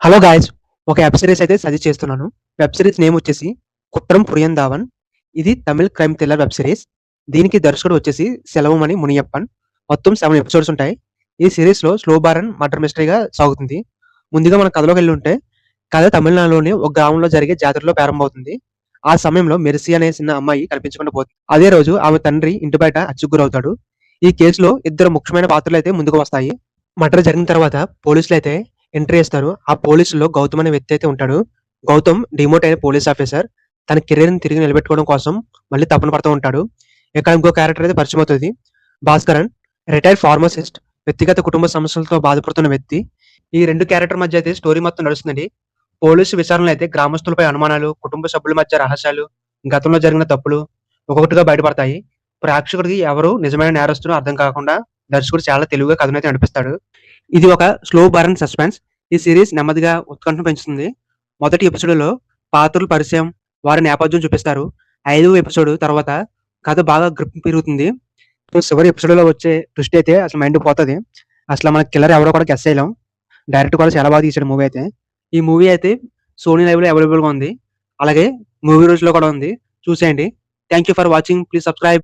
Hello guys! ఒక web series అయితే suggest చేస్తున్నాను. వెబ్ సిరీస్ నేమ్ వచ్చేసి 'కుట్రం పురియందావన్'. ఇది Tamil crime thriller web series. దీనికి దర్శకుడు వచ్చేసి సెలవమణి మునియప్పన్. మొత్తం 7 ఎపిసోడ్స్ ఉంటాయి. ఈ సిరీస్‌లో స్లో బారన్ మర్డర్ మిస్టరీగా సాగుతుంది. ముందుగా మనం కథలోకెళ్ళుంటే, కథ తమిళనాడులోని ఒక గ్రామంలో జరిగే జాతరలో ప్రారంభమవుతుంది. ఆ సమయంలో మెర్సీ అనే చిన్న అమ్మాయి కనిపించకుండా పోతుంది. అదే రోజు ఆమె తండ్రి ఇంటి బయట హత్యకు గురవుతాడు. ఈ కేసులో ఇద్దరు ముఖ్యమైన పాత్రలైతే ముందుకు వస్తాయి. మర్డర్ జరిగిన తర్వాత పోలీసులైతే ఎంట్రీ ఇస్తారు. ఆ పోలీసుల్లో గౌతమ్ అనే వ్యక్తి అయితే ఉంటాడు. గౌతమ్ డిమోట్ అయిన పోలీస్ ఆఫీసర్. తన కెరీర్‌ని తిరిగి నిలబెట్టుకోవడం కోసం మళ్ళీ తపన పడుతూ ఉంటాడు. ఇక్కడ ఇంకో క్యారెక్టర్ అయితే పరిచయం అవుతది. Bhaskaran retired pharmacist. వ్యక్తిగత కుటుంబ సమస్యలతో బాధపడుతున్న వ్యక్తి. ఈ 2 క్యారెక్టర్ మధ్య అయితే స్టోరీ మొత్తం నడుస్తుందండి. పోలీసు విచారణలో అయితే గ్రామస్తులపై అనుమానాలు, కుటుంబ సభ్యుల మధ్య రహస్యాలు, గతంలో జరిగిన తప్పులు ఒక్కొక్కటిగా బయటపడతాయి. ప్రేక్షకుడికి ఎవరు నిజమైన నేరస్తులో అర్థం కాకుండా దర్శకుడు చాలా తెలివిగా కథనైతే నడిపిస్తాడు. ఇది ఒక స్లో బర్న్ సస్పెన్స్. ఈ సీరీస్ నెమ్మదిగా ఉత్కంఠను పెంచుతుంది. మొదటి ఎపిసోడ్‌లో పాత్రల పరిచయం, వారి నేపథ్యం చూపిస్తారు. 5వ ఎపిసోడ్ తర్వాత కథ బాగా గ్రిప్ పెరుగుతుంది. సో, చివరి ఎపిసోడ్‌లో వచ్చే ట్విస్ట్ అయితే అసలు మైండ్‌కి పోతది. అసల మన కిల్లర్ ఎవరో కూడా గెస్ చేయలేం. డైరెక్టర్ కూడా చాలా బాగా తీశాడు మూవీ అయితే. ఈ మూవీ అయితే సోనీ లైవ్‌లో అవైలబుల్‌గా ఉంది. అలాగే మూవీ రూల్స్‌లో కూడా ఉంది. చూసేయండి. Thank you for watching. Please subscribe.